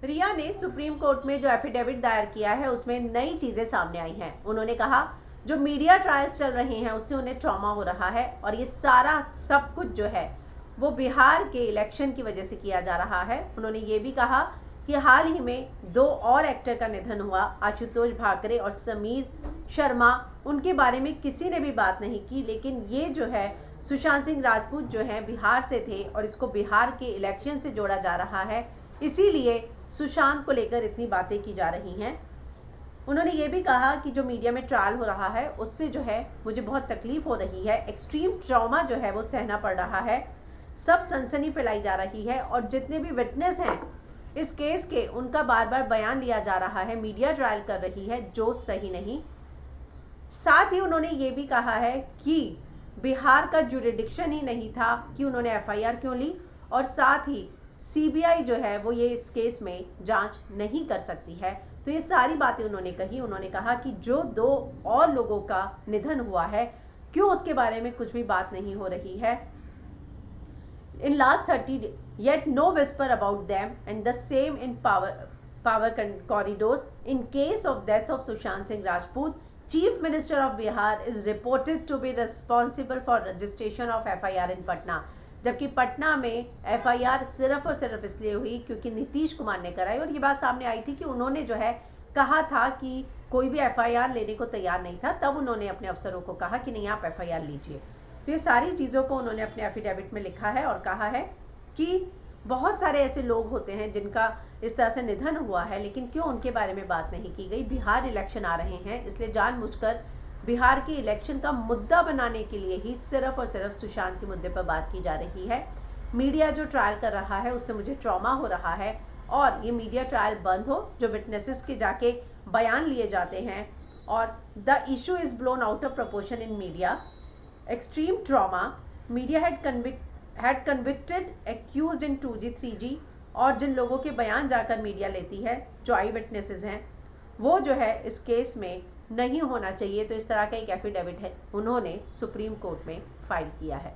रिया ने supreme court में जो एफिडेविट दायर किया है उसमें नई चीज़ें सामने आई हैं। उन्होंने कहा जो मीडिया ट्रायल्स चल रहे हैं उससे उन्हें ट्रॉमा हो रहा है और ये सारा सब कुछ जो है वो बिहार के इलेक्शन की वजह से किया जा रहा है। उन्होंने ये भी कहा कि हाल ही में 2 और एक्टर का निधन हुआ, आशुतोष भाकरे और समीर शर्मा। उनके बारे में किसी ने भी बात नहीं की, लेकिन ये जो है सुशांत सिंह राजपूत जो है बिहार से थे और इसको बिहार के इलेक्शन से जोड़ा जा रहा है, इसीलिए सुशांत को लेकर इतनी बातें की जा रही हैं। उन्होंने ये भी कहा कि जो मीडिया में ट्रायल हो रहा है उससे जो है मुझे बहुत तकलीफ हो रही है, एक्सट्रीम ट्रॉमा जो है वो सहना पड़ रहा है, सब सनसनी फैलाई जा रही है और जितने भी विटनेस हैं इस केस के उनका बार बार बयान लिया जा रहा है, मीडिया ट्रायल कर रही है जो सही नहीं। साथ ही उन्होंने ये भी कहा है कि बिहार का जुरिडिक्शन ही नहीं था कि उन्होंने एफआईआर क्यों ली, और साथ ही सीबीआई जो है वो ये इस केस में जांच नहीं कर सकती है। तो ये सारी बातें उन्होंने कही। उन्होंने कहा कि जो 2 और लोगों का निधन हुआ है क्यों उसके बारे में कुछ भी बात नहीं हो रही है। In last 30 yet no whisper about them and the same in power corridors. In case of death of Sushant Singh Rajput, Chief Minister of Bihar is reported to be responsible for registration of FIR in Patna. जबकि पटना में FIR सिर्फ और सिर्फ इसलिए हुई क्योंकि नीतीश कुमार ने कराई, और ये बात सामने आई थी कि उन्होंने जो है कहा था कि कोई भी एफआईआर लेने को तैयार नहीं था, तब उन्होंने अपने अफसरों को कहा कि नहीं आप एफआईआर लीजिए। तो ये सारी चीज़ों को उन्होंने अपने एफिडेविट में लिखा है और कहा है कि बहुत सारे ऐसे लोग होते हैं जिनका इस तरह से निधन हुआ है, लेकिन क्यों उनके बारे में बात नहीं की गई। बिहार इलेक्शन आ रहे हैं, इसलिए जानबूझकर बिहार के इलेक्शन का मुद्दा बनाने के लिए ही सिर्फ और सिर्फ सुशांत के मुद्दे पर बात की जा रही है। मीडिया जो ट्रायल कर रहा है उससे मुझे ट्रॉमा हो रहा है और ये मीडिया ट्रायल बंद हो, जो विटनेसेस के जाके बयान लिए जाते हैं और the issue is blown out of proportion in media, extreme trauma, media had convicted accused in 2G 3G, और जिन लोगों के बयान जाकर मीडिया लेती है जो आई विटनेसेस हैं वो जो है इस केस में नहीं होना चाहिए। तो इस तरह का एक एफिडेविट है उन्होंने सुप्रीम कोर्ट में फाइल किया है।